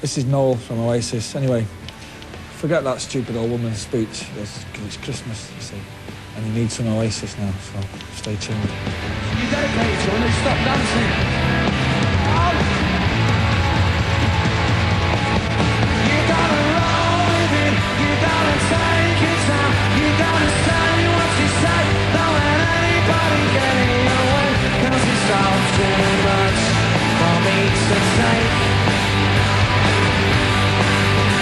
This is Noel from Oasis. Anyway, forget that stupid old woman's speech. It's Christmas, you see, and you need some Oasis now, so stay tuned. You dedicate to when they stop dancing. You gotta roll with it, you gotta take it down, you gotta say what you say, don't let anybody get in your way, 'cause it's all too much for me to take.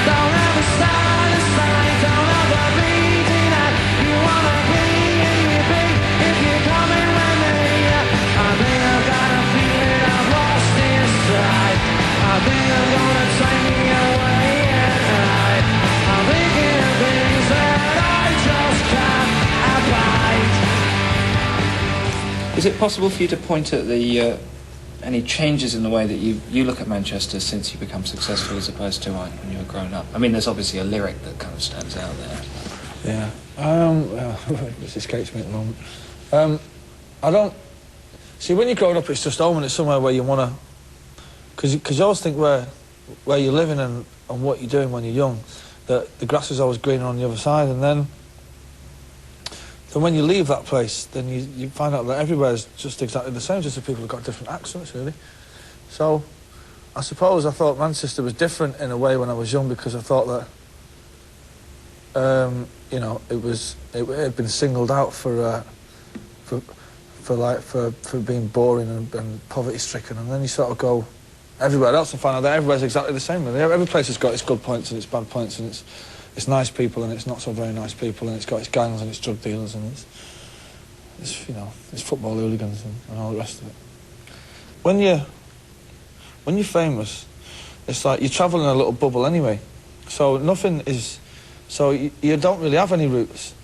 Don't ever start a sign, don't ever be denied. You wanna be and you be if you're coming with me. I think I've got a feeling I've lost inside. I think I'm gonna take me away at night. I'm thinking of things that I just can't abide. Is it possible for you to point at the any changes in the way that you look at Manchester since you become successful as opposed to when you were growing up? I mean, there's obviously a lyric that kind of stands out there. Yeah. This escapes me at the moment. I don't... See, when you're growing up, it's just home and it's somewhere where you want to... Because you always think where you're living and what you're doing when you're young, that the grass is always greener on the other side, and then when you leave that place, then you find out that everywhere's just exactly the same, just that people have got different accents, really. So, I suppose I thought Manchester was different in a way when I was young, because I thought that, you know, it had been singled out for being boring and poverty-stricken, and then you sort of go everywhere else and find out that everywhere's exactly the same. Really. Every place has got its good points and its bad points, and it's nice people and it's not so very nice people, and it's got its gangs and its drug dealers, and it's you know, it's football hooligans and all the rest of it. When you're famous, it's like you travel in a little bubble anyway, so nothing is, so you don't really have any roots.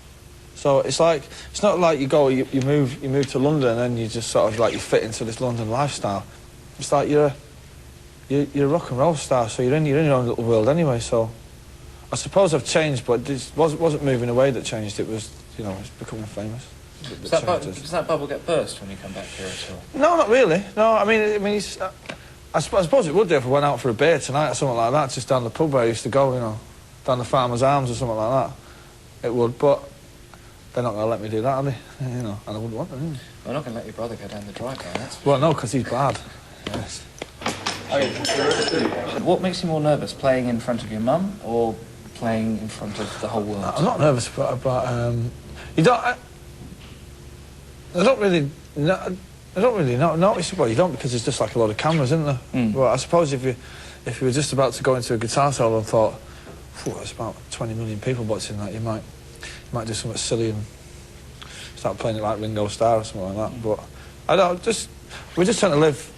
So it's like, it's not like you move to London and then you just sort of like you fit into this London lifestyle. It's like you're a rock and roll star, so you're in your own little world anyway. So I suppose I've changed, but it wasn't moving away that changed. It was, you know, it's becoming famous. Does that bubble get burst when you come back here at all? No, not really. No, I mean, I suppose it would do if I went out for a beer tonight or something like that, just down the pub where I used to go, you know, down the Farmer's Arms or something like that. It would, but they're not going to let me do that, are they? You know, and I wouldn't want them. We're not going to let your brother go down the driveway, that's... Well, no, because he's bad. Yes. What makes you more nervous, playing in front of your mum or playing in front of the whole world? I'm not nervous about you don't... I don't really notice. Well, you don't, because there's just like a lot of cameras, isn't there? Well, I suppose if you were just about to go into a guitar solo and thought, there's about 20 million people watching that, you might do something silly and start playing it like Ringo Starr or something like that. But I don't. We just tend to live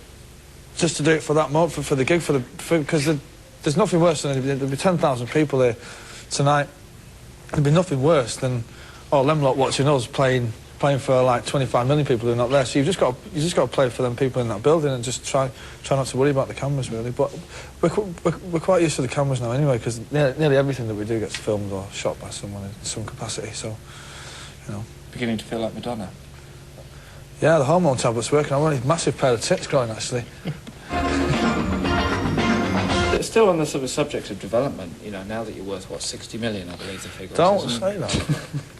just to do it for that moment, for the gig, because there's nothing worse than there'll be 10,000 people here tonight. There'd be nothing worse than them lot watching us playing for like 25 million people who are not there. So you just got to play for them people in that building and just try not to worry about the cameras, really. But we're quite used to the cameras now anyway, because nearly everything that we do gets filmed or shot by someone in some capacity. So, you know. Beginning to feel like Madonna. Yeah, the hormone tablet's working. I want a massive pair of tits growing, actually. It's still on the sort of subject of development, you know, now that you're worth, what, 60 million, I believe the figure Don't is, say that.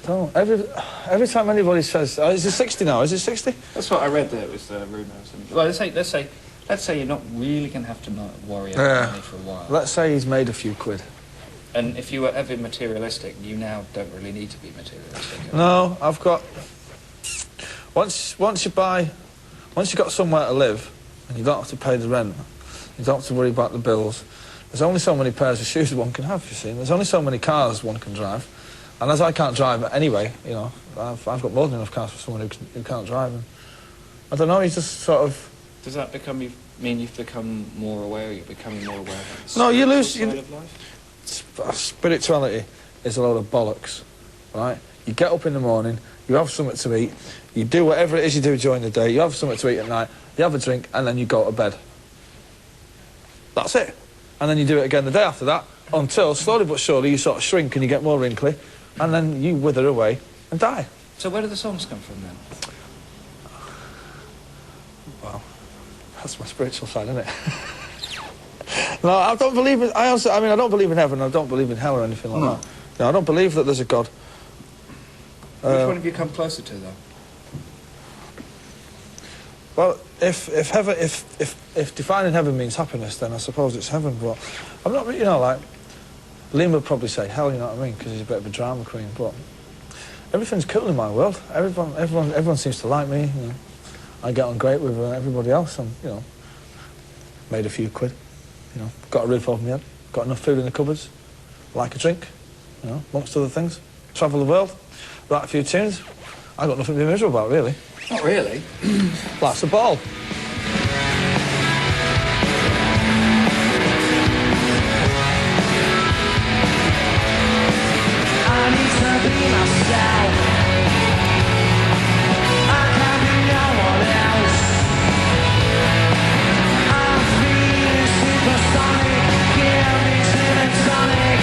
Don't. Every time anybody says, is it 60 now? Is it 60? That's what I read there, it was a rumour or something. Well, let's say you're not really going to have to worry about money for a while. Let's say he's made a few quid. And if you were ever materialistic, you now don't really need to be materialistic. No, I've got... Once you've got somewhere to live, and you don't have to pay the rent, you don't have to worry about the bills, there's only so many pairs of shoes one can have, you see. There's only so many cars one can drive. And as I can't drive anyway, you know, I've got more than enough cars for someone who can't drive. And I don't know, he's just sort of... Does that mean you've become more aware, you're becoming more aware of the no, you lose... side of life? Spirituality is a load of bollocks, right? You get up in the morning, you have something to eat, you do whatever it is you do during the day, you have something to eat at night, you have a drink, and then you go to bed. That's it. And then you do it again the day after that, until, slowly but surely, you sort of shrink and you get more wrinkly, and then you wither away and die. So where do the songs come from, then? Well, that's my spiritual side, isn't it? No, I don't believe in... I mean, I don't believe in heaven, I don't believe in hell or anything like that. No, I don't believe that there's a God. Which one have you come closer to, though? Well, if defining heaven means happiness, then I suppose it's heaven, but I'm not, you know, like, Liam would probably say hell, you know what I mean, because he's a bit of a drama queen, but everything's cool in my world. Everyone seems to like me, you know. I get on great with everybody else, and, you know, made a few quid, you know, got a roof over my head, got enough food in the cupboards, like a drink, you know, amongst other things, travel the world, write a few tunes. I got nothing to be miserable about, really. Not really. Life's a ball. I need to be myself. I can't be no one else. I'm feeling supersonic. Give me gin and tonic.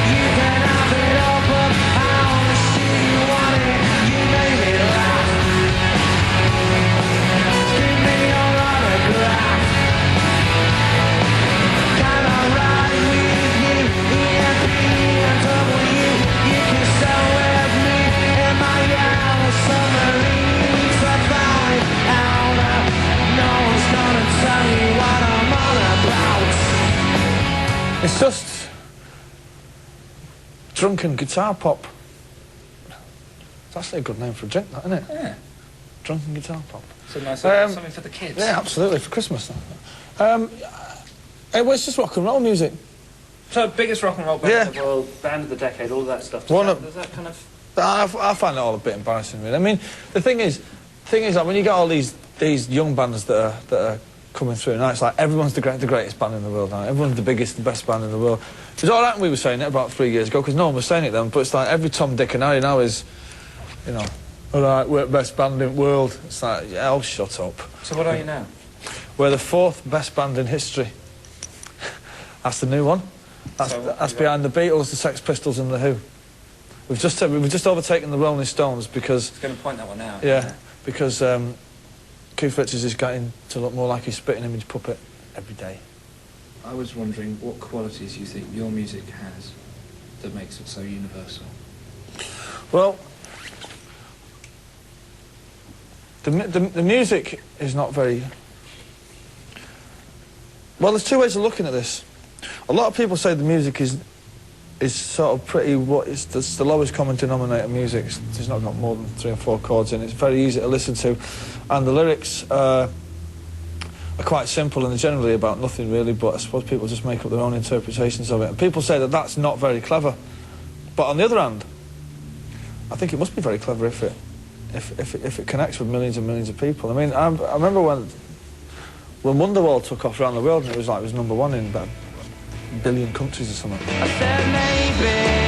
You can have it all, but I only see you want it. You made me laugh. Give me your autograph. Can I ride with you in BMW? You can stay with me in my yellow submarine. Survive out of, no one's gonna tell me what I'm on about. It's just drunken guitar pop. It's actually a good name for a drink, that, isn't it? Yeah. Drunken guitar pop. So nice, something for the kids. Yeah, absolutely, for Christmas. It's just rock and roll music. So, biggest rock and roll band Yeah. in the world, band of the decade, all of that stuff. One Does of- that kind of... I find it all a bit embarrassing, really. I mean, the thing is like, when you get all these young bands that are coming through now, it's like everyone's the greatest band in the world now. Everyone's the biggest, the best band in the world. It was all right when we were saying it about 3 years ago, because no one was saying it then, but it's like every Tom, Dick and Harry now is, you know, all right, we're the best band in the world. It's like, yeah, oh, shut up. So what are you now? We're the 4th best band in history. That's the new one. That's behind the Beatles, the Sex Pistols and the Who. We've just overtaken the Rolling Stones because... I was going to point that one out. Yeah, because Keith Richards is getting to look more like his spitting image puppet every day. I was wondering what qualities you think your music has that makes it so universal. Well, the music is not very... Well, there's two ways of looking at this. A lot of people say the music is sort of pretty... It's the lowest common denominator music. It's not got more than 3 or 4 chords in it. It's very easy to listen to. And the lyrics are quite simple and they're generally about nothing, really, but I suppose people just make up their own interpretations of it. And people say that that's not very clever. But on the other hand, I think it must be very clever if it connects with millions and millions of people. I mean, I remember when Wonderwall took off around the world and it was #1 in about 1 billion countries or something. I said maybe